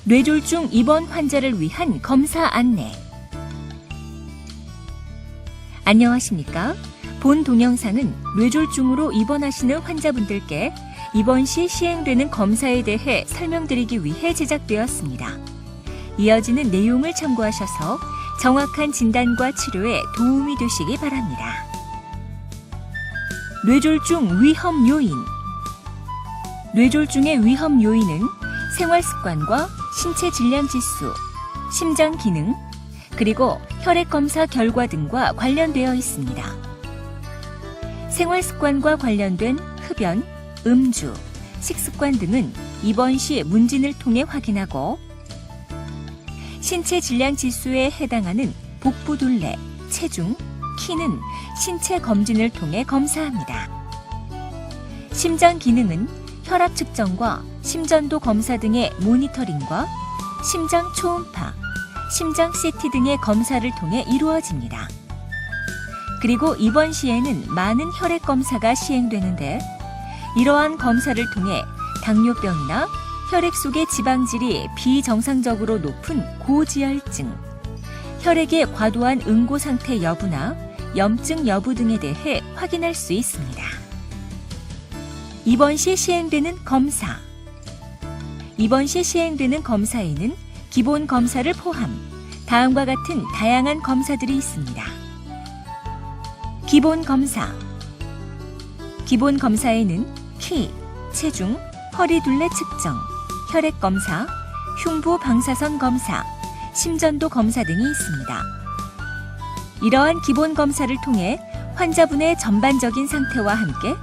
뇌졸중 입원 환자를 위한 검사 안내. 안녕하십니까? 본 동영상은 뇌졸중으로 입원하시는 환자분들께 입원 시 시행되는 검사에 대해 설명드리기 위해 제작되었습니다. 이어지는 내용을 참고하셔서 정확한 진단과 치료에 도움이 되시기 바랍니다. 뇌졸중 위험 요인. 뇌졸중의 위험 요인은 생활 습관과 신체 질량 지수, 심장 기능, 그리고 혈액 검사 결과 등과 관련되어 있습니다. 생활 습관과 관련된 흡연, 음주, 식습관 등은 입원 시 문진을 통해 확인하고, 신체 질량 지수에 해당하는 복부둘레, 체중, 키는 신체 검진을 통해 검사합니다. 심장 기능은 혈압 측정과 심전도 검사 등의 모니터링과 심장 초음파, 심장 CT 등의 검사를 통해 이루어집니다. 그리고 입원 시에는 많은 혈액 검사가 시행되는데, 이러한 검사를 통해 당뇨병이나 혈액 속의 지방질이 비정상적으로 높은 고지혈증, 혈액의 과도한 응고 상태 여부나 염증 여부 등에 대해 확인할 수 있습니다. 입원 시 시행되는 검사. 입원 시 시행되는 검사에는 기본 검사를 포함 다음과 같은 다양한 검사들이 있습니다. 기본 검사. 기본 검사에는 키, 체중, 허리둘레 측정, 혈액 검사, 흉부 방사선 검사, 심전도 검사 등이 있습니다. 이러한 기본 검사를 통해 환자분의 전반적인 상태와 함께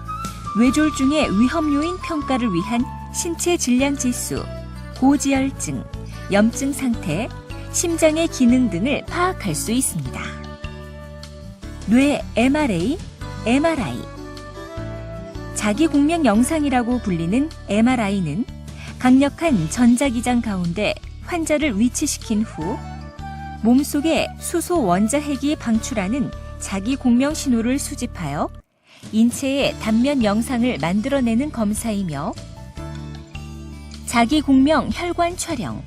뇌졸중의 위험 요인 평가를 위한 신체 질량 지수, 고지혈증, 염증 상태, 심장의 기능 등을 파악할 수 있습니다. 뇌 MRA, MRI. 자기공명 영상이라고 불리는 MRI는 강력한 전자기장 가운데 환자를 위치시킨 후 몸속에 수소 원자핵이 방출하는 자기공명 신호를 수집하여 인체의 단면 영상을 만들어내는 검사이며, 자기공명 혈관 촬영,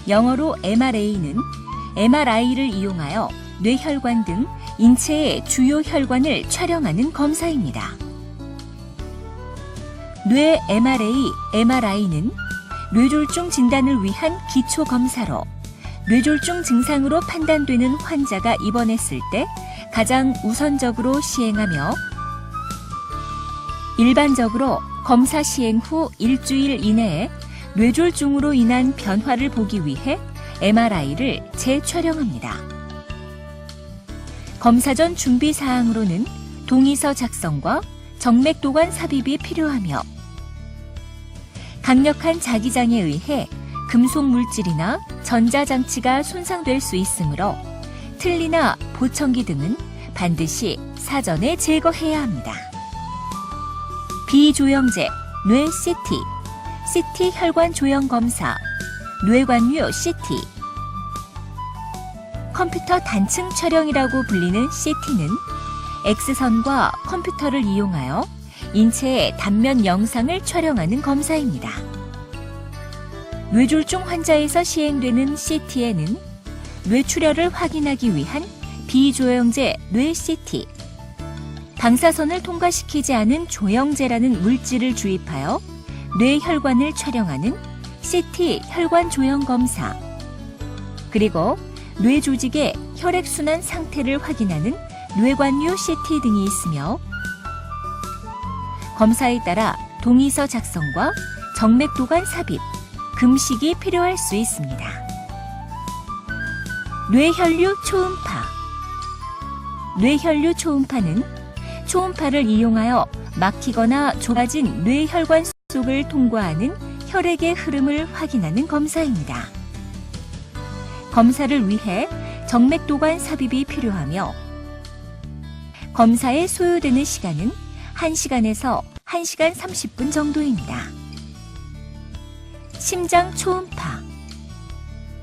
영어로 MRA는 MRI를 이용하여 뇌혈관 등 인체의 주요 혈관을 촬영하는 검사입니다. 뇌 MRA, MRI는 뇌졸중 진단을 위한 기초 검사로 뇌졸중 증상으로 판단되는 환자가 입원했을 때 가장 우선적으로 시행하며, 일반적으로 검사 시행 후 일주일 이내에 뇌졸중으로 인한 변화를 보기 위해 MRI를 재촬영합니다. 검사 전 준비 사항으로는 동의서 작성과 정맥도관 삽입이 필요하며, 강력한 자기장에 의해 금속 물질이나 전자장치가 손상될 수 있으므로 틀니나 보청기 등은 반드시 사전에 제거해야 합니다. 비조영제, 뇌 CT, CT 혈관 조형 검사, 뇌관류 CT. 컴퓨터 단층 촬영이라고 불리는 CT는 X선과 컴퓨터를 이용하여 인체의 단면 영상을 촬영하는 검사입니다. 뇌졸중 환자에서 시행되는 CT에는 뇌출혈을 확인하기 위한 비조영제 뇌 CT, 방사선을 통과시키지 않은 조영제라는 물질을 주입하여 뇌혈관을 촬영하는 CT 혈관 조형 검사, 그리고 뇌 조직의 혈액순환 상태를 확인하는 뇌관류 CT 등이 있으며, 검사에 따라 동의서 작성과 정맥도관 삽입, 금식이 필요할 수 있습니다. 뇌혈류 초음파. 뇌혈류 초음파는 초음파를 이용하여 막히거나 좁아진 뇌혈관 속을 통과하는 혈액의 흐름을 확인하는 검사입니다. 검사를 위해 정맥도관 삽입이 필요하며, 검사에 소요되는 시간은 1시간에서 1시간 30분 정도입니다. 심장 초음파.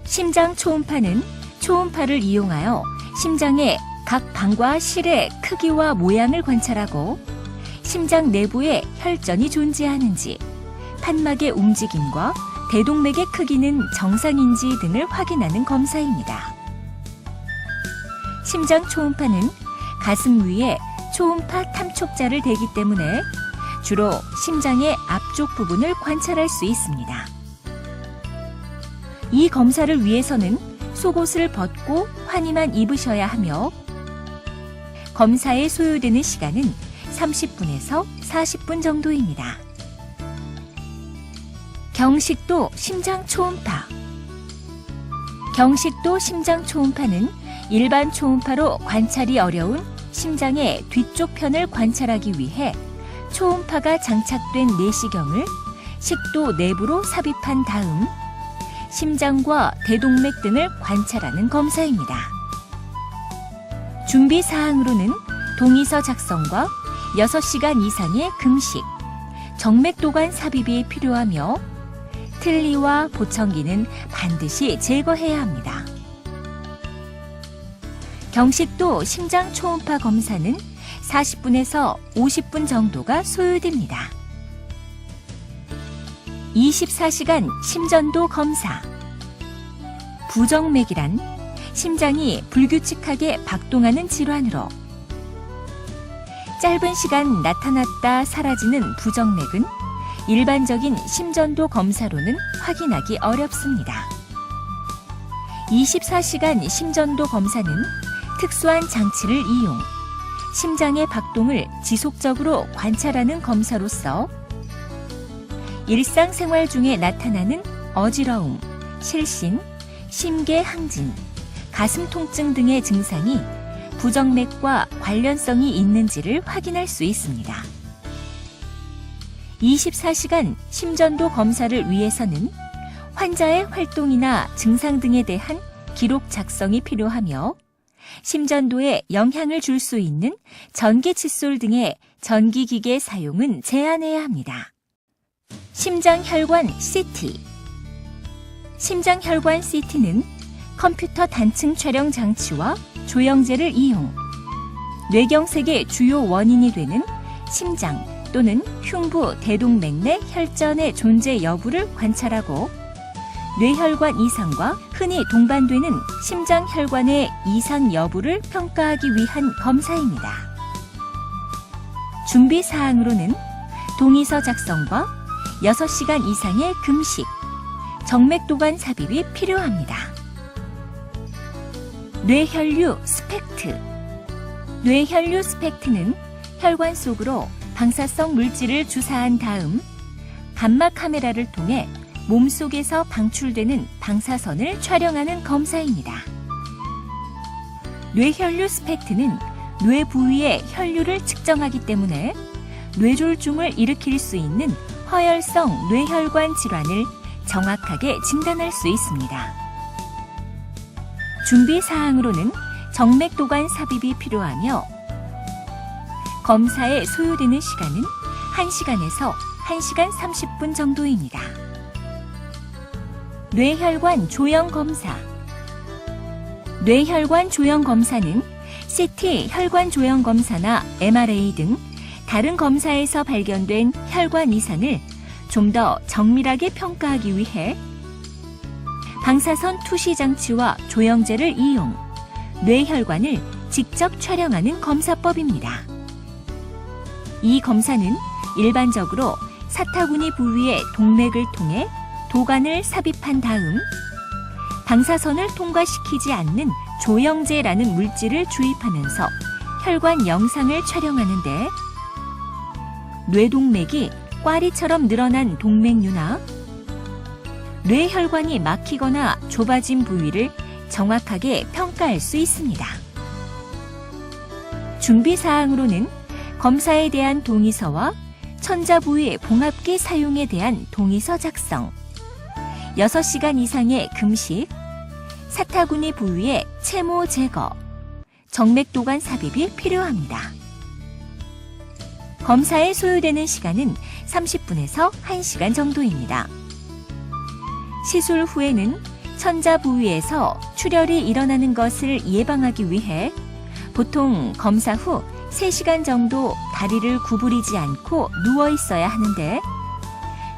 심장 초음파는 초음파를 이용하여 심장의 각 방과 실의 크기와 모양을 관찰하고 심장 내부에 혈전이 존재하는지, 판막의 움직임과 대동맥의 크기는 정상인지 등을 확인하는 검사입니다. 심장 초음파는 가슴 위에 초음파 탐촉자를 대기 때문에 주로 심장의 앞쪽 부분을 관찰할 수 있습니다. 이 검사를 위해서는 속옷을 벗고 환의만 입으셔야 하며 검사에 소요되는 시간은 30분에서 40분 정도입니다. 경식도 심장 초음파. 경식도 심장 초음파는 일반 초음파로 관찰이 어려운 심장의 뒤쪽 편을 관찰하기 위해 초음파가 장착된 내시경을 식도 내부로 삽입한 다음 심장과 대동맥 등을 관찰하는 검사입니다. 준비 사항으로는 동의서 작성과 6시간 이상의 금식, 정맥도관 삽입이 필요하며 틀니와 보청기는 반드시 제거해야 합니다. 경식도 심장 초음파 검사는 40분에서 50분 정도가 소요됩니다. 24시간 심전도 검사. 부정맥이란 심장이 불규칙하게 박동하는 질환으로 짧은 시간 나타났다 사라지는 부정맥은 일반적인 심전도 검사로는 확인하기 어렵습니다. 24시간 심전도 검사는 특수한 장치를 이용 심장의 박동을 지속적으로 관찰하는 검사로서 일상생활 중에 나타나는 어지러움, 실신, 심계 항진, 가슴 통증 등의 증상이 부정맥과 관련성이 있는지를 확인할 수 있습니다. 24시간 심전도 검사를 위해서는 환자의 활동이나 증상 등에 대한 기록 작성이 필요하며 심전도에 영향을 줄 수 있는 전기 칫솔 등의 전기기계 사용은 제한해야 합니다. 심장혈관 CT. 심장혈관 CT는 컴퓨터 단층 촬영 장치와 조영제를 이용 뇌경색의 주요 원인이 되는 심장 또는 흉부 대동맥 내 혈전의 존재 여부를 관찰하고 뇌혈관 이상과 흔히 동반되는 심장혈관의 이상 여부를 평가하기 위한 검사입니다. 준비 사항으로는 동의서 작성과 6시간 이상의 금식, 정맥도관 삽입이 필요합니다. 뇌혈류 스펙트. 뇌혈류 스펙트는 혈관 속으로 방사성 물질을 주사한 다음 감막 카메라를 통해 몸속에서 방출되는 방사선을 촬영하는 검사입니다. 뇌혈류 스펙트는 뇌 부위의 혈류를 측정하기 때문에 뇌졸중을 일으킬 수 있는 허혈성 뇌혈관 질환을 정확하게 진단할 수 있습니다. 준비 사항으로는 정맥도관 삽입이 필요하며 검사에 소요되는 시간은 1시간에서 1시간 30분 정도입니다. 뇌혈관 조형 검사. 뇌혈관 조형 검사는 CT 혈관 조형 검사나 MRA 등 다른 검사에서 발견된 혈관 이상을 좀 더 정밀하게 평가하기 위해 방사선 투시 장치와 조영제를 이용 뇌혈관을 직접 촬영하는 검사법입니다. 이 검사는 일반적으로 사타구니 부위의 동맥을 통해 도관을 삽입한 다음 방사선을 통과시키지 않는 조영제라는 물질을 주입하면서 혈관 영상을 촬영하는데 뇌동맥이 꽈리처럼 늘어난 동맥류나 뇌혈관이 막히거나 좁아진 부위를 정확하게 평가할 수 있습니다. 준비 사항으로는 검사에 대한 동의서와 천자 부위 봉합기 사용에 대한 동의서 작성, 6시간 이상의 금식, 사타구니 부위의 채모 제거, 정맥도관 삽입이 필요합니다. 검사에 소요되는 시간은 30분에서 1시간 정도입니다. 시술 후에는 천자 부위에서 출혈이 일어나는 것을 예방하기 위해 보통 검사 후 3시간 정도 다리를 구부리지 않고 누워 있어야 하는데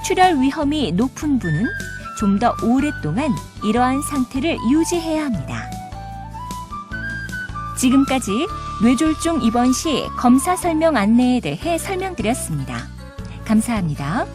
출혈 위험이 높은 분은 좀 더 오랫동안 이러한 상태를 유지해야 합니다. 지금까지 뇌졸중 입원 시 검사 설명 안내에 대해 설명드렸습니다. 감사합니다.